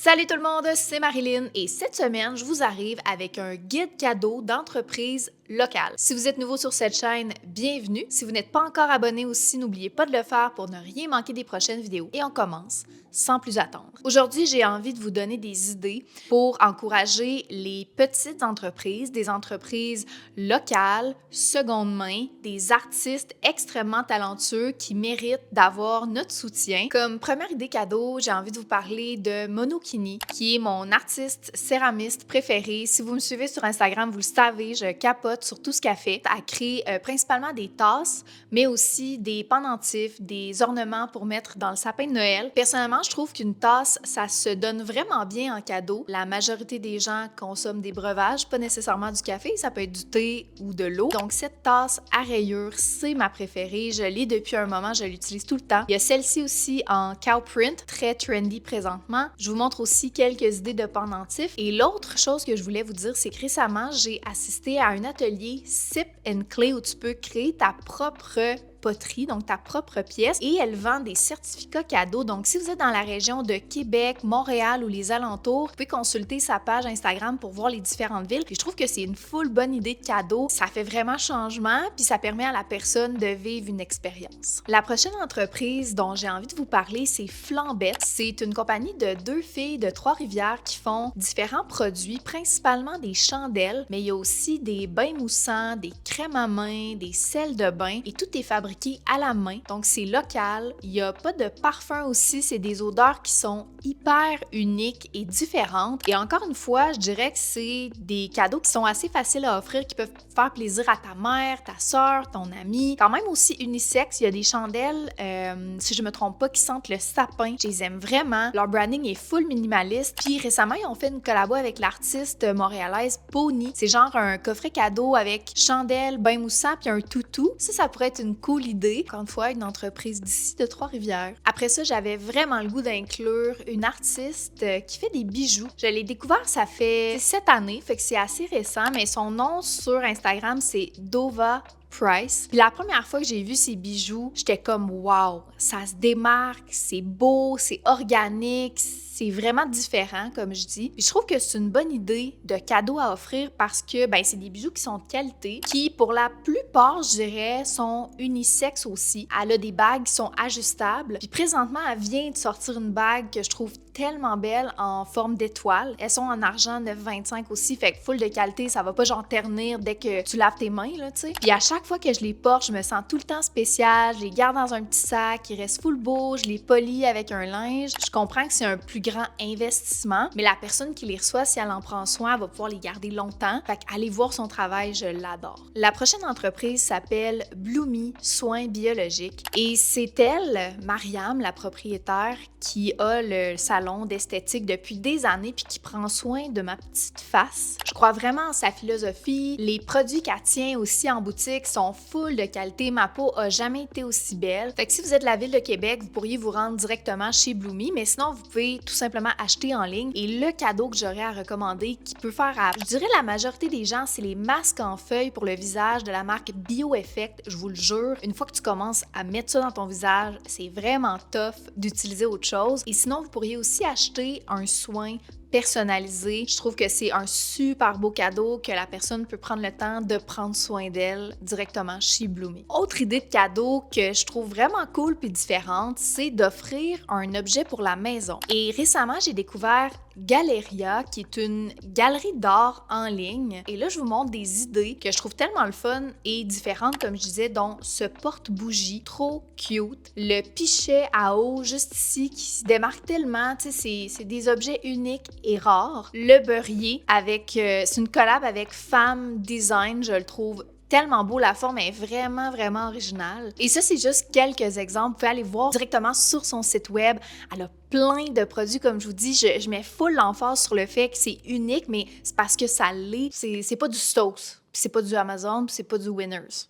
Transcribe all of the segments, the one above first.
Salut tout le monde, c'est Marilyn et cette semaine, je vous arrive avec un guide cadeau d'entreprise locale. Si vous êtes nouveau sur cette chaîne, bienvenue. Si vous n'êtes pas encore abonné aussi, n'oubliez pas de le faire pour ne rien manquer des prochaines vidéos. Et on commence sans plus attendre. Aujourd'hui, j'ai envie de vous donner des idées pour encourager les petites entreprises, des entreprises locales, seconde main, des artistes extrêmement talentueux qui méritent d'avoir notre soutien. Comme première idée cadeau, j'ai envie de vous parler de Monokini, qui est mon artiste céramiste préféré. Si vous me suivez sur Instagram, vous le savez, je capote sur tout ce qu'elle fait. Elle crée principalement des tasses, mais aussi des pendentifs, des ornements pour mettre dans le sapin de Noël. Personnellement, je trouve qu'une tasse, ça se donne vraiment bien en cadeau. La majorité des gens consomment des breuvages, pas nécessairement du café, ça peut être du thé ou de l'eau. Donc cette tasse à rayures, c'est ma préférée. Je l'ai depuis un moment, je l'utilise tout le temps. Il y a celle-ci aussi en cow print, très trendy présentement. Je vous montre aussi quelques idées de pendentifs. Et l'autre chose que je voulais vous dire, c'est que récemment, j'ai assisté à un atelier Sip and Clay où tu peux créer ta propre poterie, donc ta propre pièce, et elle vend des certificats cadeaux. Donc, si vous êtes dans la région de Québec, Montréal ou les alentours, vous pouvez consulter sa page Instagram pour voir les différentes villes. Puis je trouve que c'est une full bonne idée de cadeau. Ça fait vraiment changement, puis ça permet à la personne de vivre une expérience. La prochaine entreprise dont j'ai envie de vous parler, c'est Flambette. C'est une compagnie de deux filles de Trois-Rivières qui font différents produits, principalement des chandelles, mais il y a aussi des bains moussants, des crèmes à main, des sels de bain, et tout est fabriqué à la main, donc c'est local. Il n'y a pas de parfum aussi, c'est des odeurs qui sont hyper uniques et différentes. Et encore une fois, je dirais que c'est des cadeaux qui sont assez faciles à offrir, qui peuvent faire plaisir à ta mère, ta soeur, ton ami. Quand même aussi unisexe, il y a des chandelles, si je me trompe pas, qui sentent le sapin. Je les aime vraiment. Leur branding est full minimaliste. Puis récemment, ils ont fait une collabo avec l'artiste montréalaise Pony. C'est genre un coffret cadeau avec chandelle, bain moussant puis un toutou. Ça pourrait être une cool idée. Encore une fois, une entreprise d'ici de Trois-Rivières. Après ça, j'avais vraiment le goût d'inclure une artiste qui fait des bijoux. Je l'ai découvert, ça fait 7 années, fait que c'est assez récent, mais son nom sur Instagram, c'est Dova Price. Puis la première fois que j'ai vu ces bijoux, j'étais comme wow, ça se démarque, c'est beau, c'est organique, c'est vraiment différent comme je dis. Puis je trouve que c'est une bonne idée de cadeau à offrir parce que c'est des bijoux qui sont de qualité, qui pour la plupart, je dirais, sont unisexes aussi. Elle a des bagues qui sont ajustables. Puis présentement, elle vient de sortir une bague que je trouve tellement belle en forme d'étoile. Elles sont en argent 9,25 aussi, fait que full de qualité, ça va pas genre ternir dès que tu laves tes mains, là, tu sais. Puis à chaque fois que je les porte, je me sens tout le temps spéciale, je les garde dans un petit sac, ils restent full beaux, je les polis avec un linge. Je comprends que c'est un plus grand investissement, mais la personne qui les reçoit, si elle en prend soin, elle va pouvoir les garder longtemps. Fait qu'allez voir son travail, je l'adore. La prochaine entreprise s'appelle Bloomy Soins biologiques et c'est elle, Mariam, la propriétaire, qui a le salon d'esthétique depuis des années puis qui prend soin de ma petite face. Je crois vraiment en sa philosophie. Les produits qu'elle tient aussi en boutique sont full de qualité. Ma peau a jamais été aussi belle. Fait que si vous êtes de la ville de Québec, vous pourriez vous rendre directement chez Bloomy, mais sinon vous pouvez tout simplement acheter en ligne. Et le cadeau que j'aurais à recommander qui peut faire à, je dirais la majorité des gens, c'est les masques en feuilles pour le visage de la marque BioEffect. Je vous le jure, une fois que tu commences à mettre ça dans ton visage, c'est vraiment tough d'utiliser autre chose. Et sinon, vous pourriez aussi acheter un soin personnalisé. Je trouve que c'est un super beau cadeau que la personne peut prendre le temps de prendre soin d'elle directement chez Bloomy. Autre idée de cadeau que je trouve vraiment cool puis différente, c'est d'offrir un objet pour la maison. Et récemment, j'ai découvert Galeria, qui est une galerie d'art en ligne. Et là, je vous montre des idées que je trouve tellement le fun et différentes, comme je disais, dont ce porte-bougie trop cute, le pichet à eau juste ici qui se démarque tellement, tu sais, c'est des objets uniques et rares. Le beurrier avec, c'est une collab avec Femme Design, je le trouve tellement beau, la forme est vraiment, vraiment originale. Et ça, c'est juste quelques exemples. Vous pouvez aller voir directement sur son site web. Elle a plein de produits, comme je vous dis. Je mets full l'emphase sur le fait que c'est unique, mais c'est parce que ça l'est. C'est pas du sauce. Puis c'est pas du Amazon, puis c'est pas du Winners.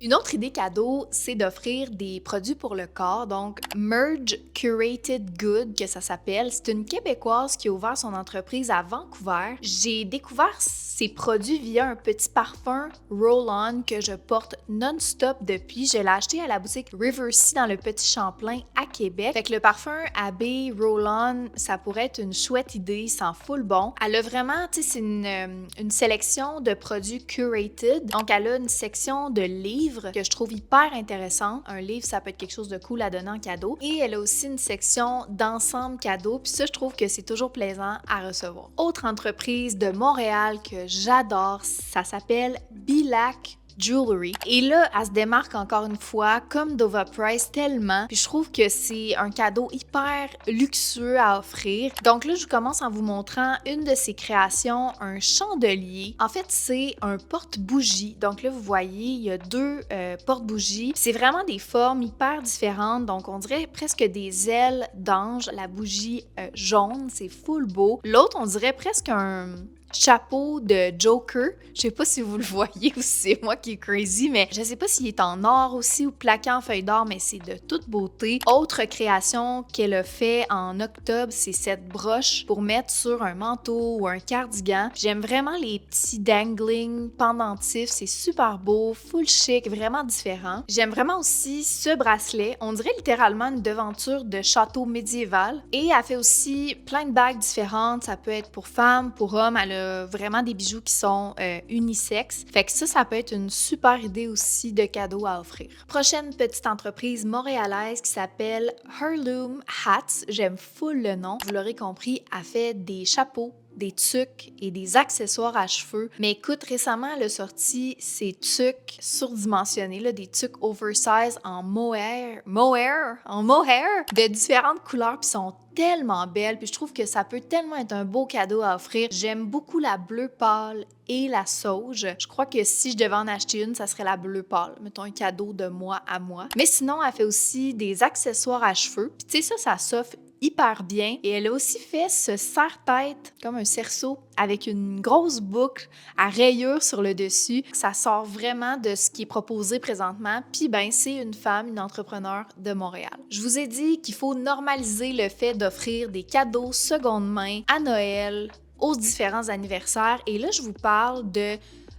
Une autre idée cadeau, c'est d'offrir des produits pour le corps, donc Merge Curated Good, que ça s'appelle. C'est une Québécoise qui a ouvert son entreprise à Vancouver. J'ai découvert ces produits via un petit parfum Roll-On que je porte non-stop depuis. Je l'ai acheté à la boutique Riversea dans le Petit Champlain à Québec. Fait que le parfum Abbey Roll-On, ça pourrait être une chouette idée, il sent full bon. Elle a vraiment, tu sais, c'est une sélection de produits curated. Donc, elle a une section de livres que je trouve hyper intéressante. Un livre, ça peut être quelque chose de cool à donner en cadeau. Et elle a aussi une section d'ensemble cadeau. Puis ça, je trouve que c'est toujours plaisant à recevoir. Autre entreprise de Montréal que j'adore, ça s'appelle Bilac Jewelry. Et là, elle se démarque encore une fois comme Dova Price tellement. Puis je trouve que c'est un cadeau hyper luxueux à offrir. Donc là, je commence en vous montrant une de ses créations, un chandelier. En fait, c'est un porte-bougie. Donc là, vous voyez, il y a deux porte-bougies. C'est vraiment des formes hyper différentes. Donc on dirait presque des ailes d'ange. La bougie jaune, c'est full beau. L'autre, on dirait presque un chapeau de Joker. Je sais pas si vous le voyez ou si c'est moi qui est crazy, mais je sais pas s'il est en or aussi ou plaqué en feuille d'or, mais c'est de toute beauté. Autre création qu'elle a fait en octobre, c'est cette broche pour mettre sur un manteau ou un cardigan. J'aime vraiment les petits dangling pendentifs, c'est super beau, full chic, vraiment différent. J'aime vraiment aussi ce bracelet. On dirait littéralement une devanture de château médiéval. Et elle fait aussi plein de bagues différentes. Ça peut être pour femmes, pour hommes. Elle a vraiment des bijoux qui sont unisexes. Fait que ça peut être une super idée aussi de cadeau à offrir. Prochaine petite entreprise montréalaise qui s'appelle Heirloom Hats. J'aime full le nom. Vous l'aurez compris, elle fait des chapeaux, des tuques et des accessoires à cheveux. Mais écoute, récemment, elle a sorti ces tuques surdimensionnés, là, des tuques oversize en mohair, de différentes couleurs, puis sont tellement belles, puis je trouve que ça peut tellement être un beau cadeau à offrir. J'aime beaucoup la bleu pâle et la sauge. Je crois que si je devais en acheter une, ça serait la bleu pâle. Mettons un cadeau de moi à moi. Mais sinon, elle fait aussi des accessoires à cheveux. Puis tu sais, ça s'offre hyper bien. Et elle a aussi fait ce serre-tête, comme un cerceau, avec une grosse boucle à rayures sur le dessus. Ça sort vraiment de ce qui est proposé présentement. Puis ben, c'est une femme, une entrepreneure de Montréal. Je vous ai dit qu'il faut normaliser le fait d'offrir des cadeaux seconde main à Noël, aux différents anniversaires. Et là, je vous parle de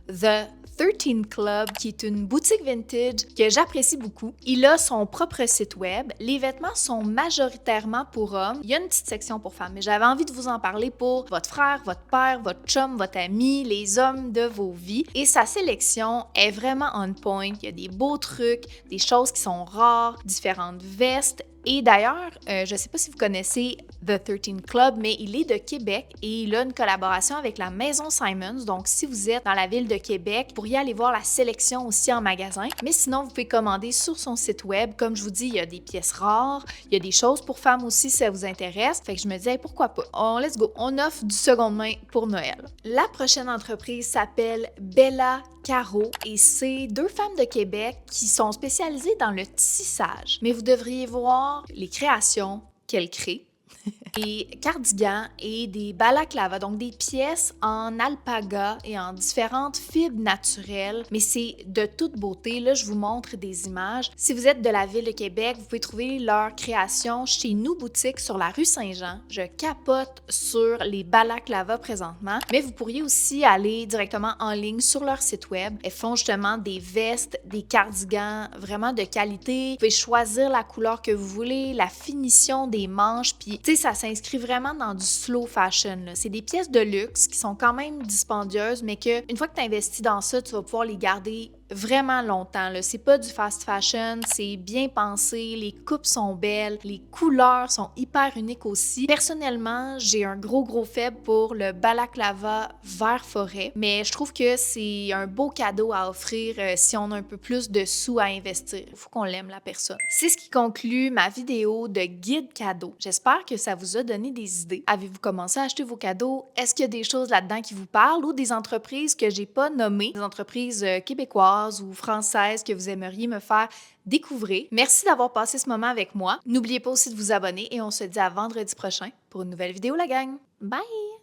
The 13 Club, qui est une boutique vintage que j'apprécie beaucoup. Il a son propre site web. Les vêtements sont majoritairement pour hommes. Il y a une petite section pour femmes, mais j'avais envie de vous en parler pour votre frère, votre père, votre chum, votre ami, les hommes de vos vies. Et sa sélection est vraiment on point. Il y a des beaux trucs, des choses qui sont rares, différentes vestes. Et d'ailleurs, je ne sais pas si vous connaissez The 13 Club, mais il est de Québec et il a une collaboration avec la Maison Simons. Donc, si vous êtes dans la ville de Québec, vous pourriez aller voir la sélection aussi en magasin. Mais sinon, vous pouvez commander sur son site web. Comme je vous dis, il y a des pièces rares, il y a des choses pour femmes aussi si ça vous intéresse. Fait que je me disais, hey, pourquoi pas? Let's go! On offre du seconde main pour Noël. La prochaine entreprise s'appelle Bella Caro et c'est deux femmes de Québec qui sont spécialisées dans le tissage. Mais vous devriez voir les créations qu'elles créent. Des cardigans et des balaclavas, donc des pièces en alpaga et en différentes fibres naturelles, mais c'est de toute beauté. Là, je vous montre des images. Si vous êtes de la ville de Québec, vous pouvez trouver leur création chez Nous Boutique sur la rue Saint-Jean. Je capote sur les balaclavas présentement, mais vous pourriez aussi aller directement en ligne sur leur site web. Elles font justement des vestes, des cardigans vraiment de qualité. Vous pouvez choisir la couleur que vous voulez, la finition des manches, puis tu sais, ça s'inscrit vraiment dans du slow fashion. C'est des pièces de luxe qui sont quand même dispendieuses, mais que une fois que tu investis dans ça, tu vas pouvoir les garder vraiment longtemps. C'est pas du fast fashion, c'est bien pensé, les coupes sont belles, les couleurs sont hyper uniques aussi. Personnellement, j'ai un gros faible pour le balaclava vert forêt, mais je trouve que c'est un beau cadeau à offrir si on a un peu plus de sous à investir. Il faut qu'on l'aime, la personne. C'est ce qui conclut ma vidéo de guide cadeau. J'espère que ça vous a donné des idées. Avez-vous commencé à acheter vos cadeaux? Est-ce qu'il y a des choses là-dedans qui vous parlent ou des entreprises que j'ai pas nommées, des entreprises québécoises ou françaises que vous aimeriez me faire découvrir? Merci d'avoir passé ce moment avec moi. N'oubliez pas aussi de vous abonner et on se dit à vendredi prochain pour une nouvelle vidéo, la gang. Bye!